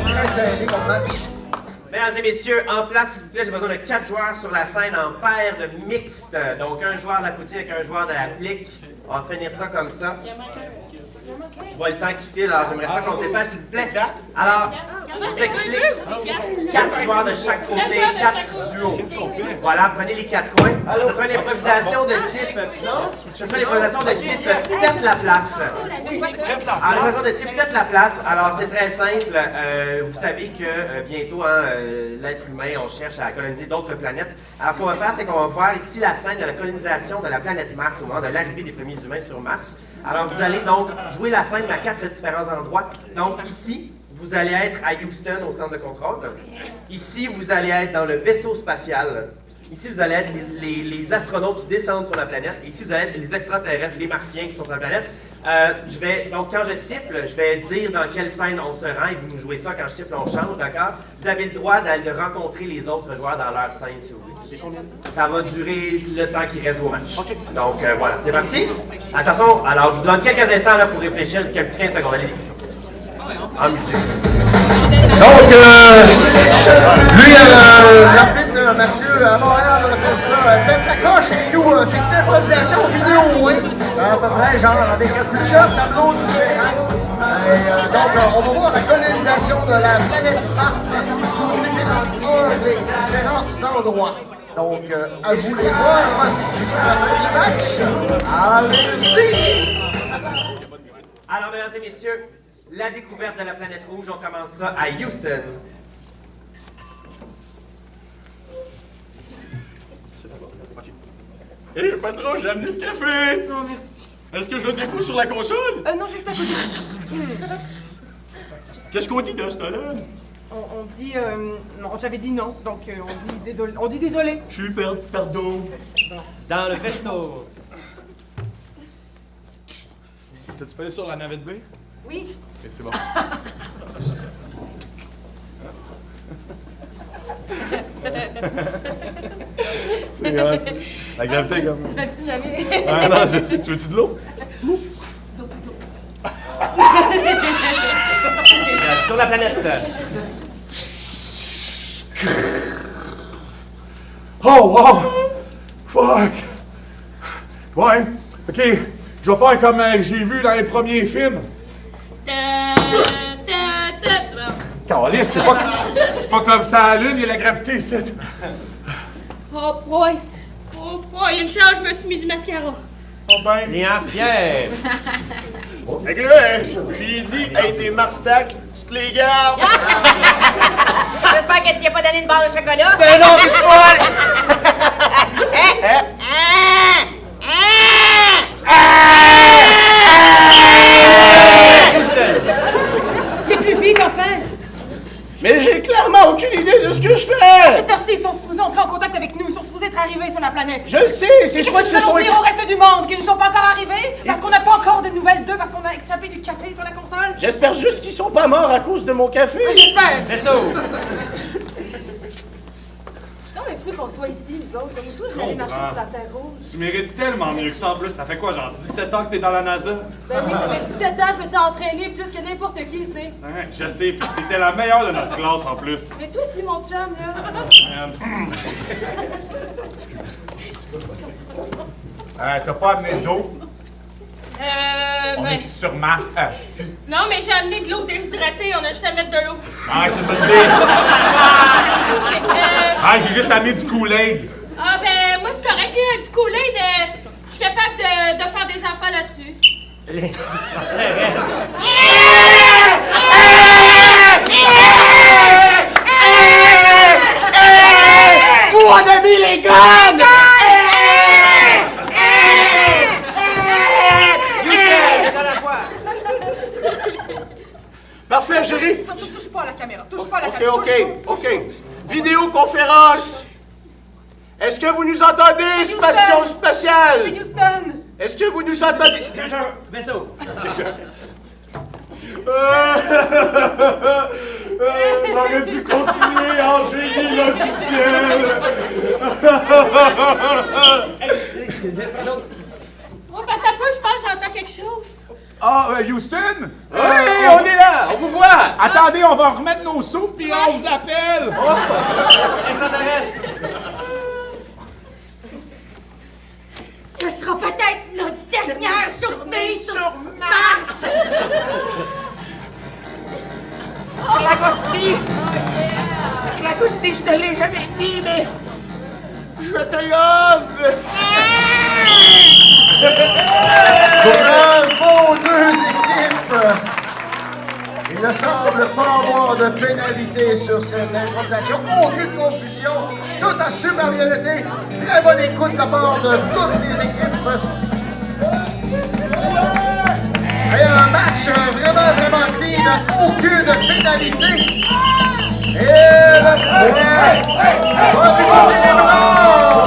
Très serré comme match.
Mesdames et messieurs, en place, s'il vous plaît, j'ai besoin de 4 joueurs sur la scène en paire de mixte. Donc, un joueur de la poutine avec un joueur de la plique. On va finir ça comme ça. Je vois le temps qui file, alors j'aimerais ça qu'on se dépêche, s'il vous plaît. Alors, je vous explique. 4 joueurs de chaque côté, 4 duos. Voilà, prenez les 4 coins. Ce sera une improvisation de type... Ce sera une improvisation de type faites la place. Alors, l'improvisation de type faites la place. Alors, c'est très simple. Vous savez que bientôt, l'être humain, on cherche à coloniser d'autres planètes. Alors, ce qu'on va faire, c'est qu'on va voir ici la scène de la colonisation de la planète Mars au moment de l'arrivée des premiers humains sur Mars. Alors, vous allez donc jouer la scène à 4 différents endroits. Donc, ici, vous allez être à Houston, au centre de contrôle. Ici, vous allez être dans le vaisseau spatial. Ici, vous allez être les astronautes qui descendent sur la planète. Et ici, vous allez être les extraterrestres, les martiens qui sont sur la planète. Donc, quand je siffle, je vais dire dans quelle scène on se rend et vous nous jouez ça. Quand je siffle, on change, d'accord? Vous avez le droit de rencontrer les autres joueurs dans leur scène, si vous voulez. Ça va durer le temps qui reste au match. Donc, voilà, c'est parti. Attention, alors, je vous donne quelques instants là, pour réfléchir, un petit 15 secondes. Allez-y. En musique.
Donc, lui, l'arbitre Mathieu à Montréal appelle ça faites la coche et nous, c'est une improvisation vidéo, oui. À peu près, genre, avec plusieurs tableaux différents. Donc, on va voir la colonisation de la planète Mars sous différents angles et différents endroits. Donc, à vous les voir jusqu'à la fin du match. Allez-y!
Alors, mesdames et messieurs, la découverte de la planète rouge, on commence ça à Houston.
Hé, patron, j'ai amené le café!
Non, merci.
Est-ce que je donne des coups sur la console?
Non, juste à côté.
Qu'est-ce qu'on dit dans ce temps-là?
On dit... non, j'avais dit non, donc on dit désolé. On dit désolé.
Super, pardon.
Dans le vaisseau.
T'as-tu pas allé sur la navette B?
Oui.
Ok, c'est bon. C'est hot. La gravité comme...
Je m'habitue jamais.
Ah non, je sais. Tu veux-tu de l'eau?
Sur la planète.
Oh, wow! Fuck! Ouais, ok. Je vais faire comme j'ai vu dans les premiers films. Calice, c'est pas comme ça à la Lune, il y a la gravité ici.
Oh boy! Oh boy, il y a une chance, je me suis mis du mascara.
Oh ben.
Les anciens.
Fait que là, j'ai dit, hey, t'es Marstack, tu te les gardes.
J'espère que tu n'y as pas donné une barre de chocolat.
Ben non, t'es folle!
C'est plus vite, enfin!
Mais j'ai clairement aucune idée de ce que je fais!
Cette heure-ci, ils sont supposés entrer en contact avec nous. Ils sont supposés être arrivés sur la planète.
Je le sais, c'est soit que
Qu'est-ce
ce
que nous
soit...
allons dire au reste du monde qu'ils ne sont pas encore arrivés? Parce qu'on n'a pas encore de nouvelles d'eux, parce qu'on a échappé du café sur la console?
J'espère juste qu'ils sont pas morts à cause de mon café.
J'espère!
C'est ça!
Non, mais il faut qu'on soit ici, nous autres. Comme tous, je vais aller marcher sur la Terre rouge.
Tu mérites tellement mieux que ça en plus. Ça fait quoi, genre 17 ans que t'es dans la NASA?
Ben oui, ça fait 17 ans, je me suis entraînée plus que n'importe qui, tu sais.
Hein, je sais, pis t'étais la meilleure de notre classe en plus.
Mais toi aussi, mon chum, là.
T'as pas amené d'eau? On
Ben,
est sur Mars, asti.
non, mais j'ai amené de l'eau déshydratée, on a juste à mettre de l'eau.
Ah, c'est une bonne idée. Ah, j'ai juste amené du Kool-Aid.
Ah, ben, moi, c'est correct, du Kool-Aid, je suis capable de faire des enfants là-dessus.
Où on a mis les guns? Parfait, Gégé.
Touche pas à la caméra. Touche pas à la caméra.
OK. Vidéoconférence. Est-ce que vous nous entendez, station spatiale?
C'est Houston.
Est-ce que vous nous entendez?
Vaisseau!
J'aurais dû continuer en génie logiciel.
Oh, ben, t'as peu, je pense que j'entends quelque chose.
Ah, Houston?
Oui, on est là, on vous voit.
Attendez, on va remettre nos soupes puis on vous appelle.
Extraterrestre!
Ce sera peut-être notre dernière journée sur Mars!
L'Agosti, je te l'ai jamais dit, mais je te love.
Bravo, deux équipes! Il ne semble pas avoir de pénalité sur cette improvisation. Aucune confusion. Tout a super bien été. Très bonne écoute de la part de toutes les équipes. Et un match vraiment clean. Aucune pénalité. Et le point va du côté des Blancs.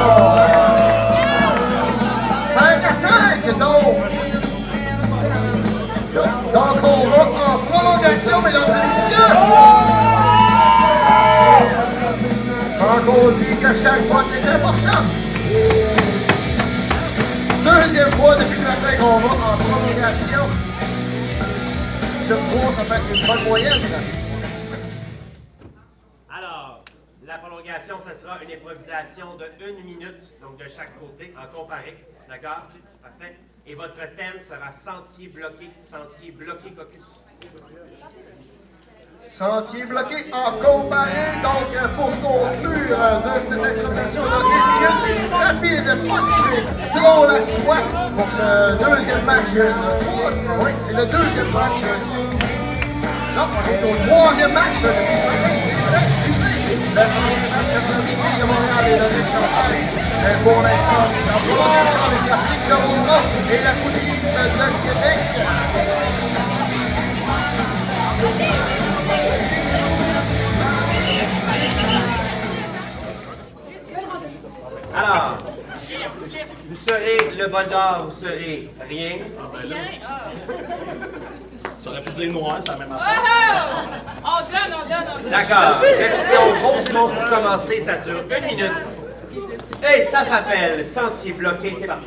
5-5, donc on va en prolongation, mesdames et messieurs. Quand on dit que chaque vote est important. Deuxième fois depuis le matin qu'on va en prolongation. Sur 3, ça fait une bonne moyenne.
Alors, la prolongation, ce sera une improvisation de 1 minute, donc de chaque côté, en comparé. D'accord? Parfait. Et votre thème sera sentier bloqué caucus.
Sentier bloqué en comparé, donc pour conclure de cette improvisation de 1 minute, rapide, punché, drôle à soi pour ce deuxième match. Oui, c'est le deuxième match. Non, on est au troisième match depuis ce matin, c'est vrai, excusez. Le prochain match sera le Viking de Montréal et le Riche-Champagne. Mais pour l'instant, c'est en prolongation avec la Ligue de Rosemont et la Poudrive de Québec.
Alors, vous serez le bol d'or, vous serez rien.
Rien,
Ça aurait pu dire noir, c'est la même affaire.
On donne.
D'accord. Version Rosemont pour commencer, ça dure 1 minute. Et ça s'appelle Sentier bloqué, c'est parti.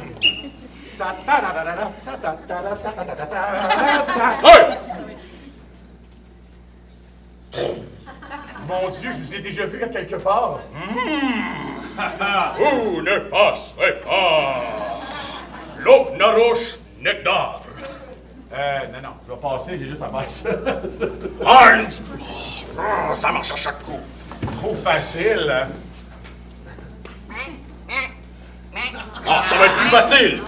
Hey! Mon Dieu, je vous ai déjà vu à quelque part.
Vous ne passerez pas. L'eau narouche nectar.
Non, je vais passer, j'ai juste à faire ça.
Ça marche à chaque coup.
Trop facile.
Ah, ça va être plus facile.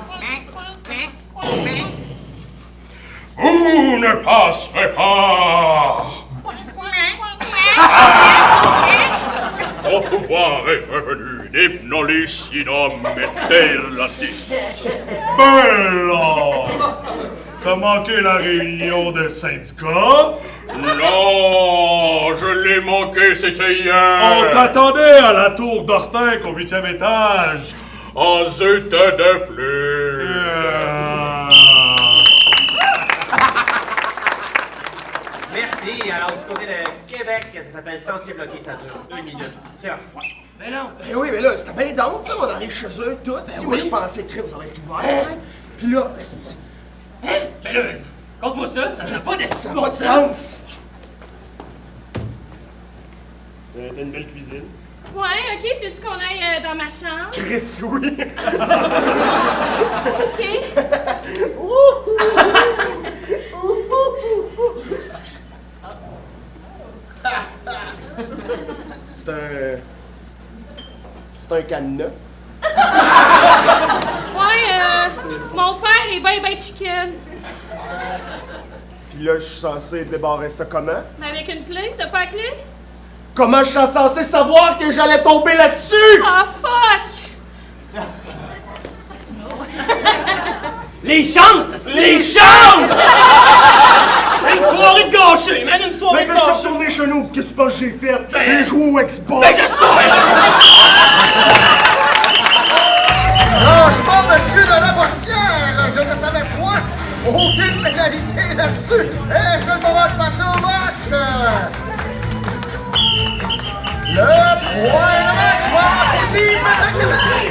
Vous ne passerez pas. soir est revenu, Hypnolysinum Meterlatis.
Ben là! T'as manqué la réunion de syndicat?
Non, je l'ai manqué, c'était hier.
On t'attendait à la tour d'Orteil au 8e étage.
En zut de plus.
Merci. Alors, du côté de Québec, ça s'appelle Sentier bloqué, ça dure 2 minutes. C'est parti.
Mais non.
Eh oui, mais là, c'était bien donc, tu sais, on va aller chez eux, tout. Si moi, je pensais que ça va être ouvert, tu sais. Puis là,
Ben là, compte-moi ça n'a pas de
ça n'a pas de sens.
T'as une belle cuisine.
Ouais, ok, tu veux qu'on aille dans ma chambre?
Chris, oui.
Ok.
C'est un cadenas.
Ouais, mon père est ben chicken.
Puis là, je suis censé débarrer ça comment?
Mais avec une clé, t'as pas la clé?
Comment je suis censé savoir que j'allais tomber là-dessus?
Ah, fuck!
Les chances! Les chances! Une soirée de gâchée, man, une soirée
Mais
de
quand je
gâchée!
suis retourné chez nous, qu'est-ce que tu penses que j'ai fait? J'ai joué au Xbox!
Ben, j'espère!
Franchement, monsieur de la Boissière, je ne savais point. Aucune pénalité là-dessus. Et c'est le moment de passer au vote. Le point de match va à la team de Québec.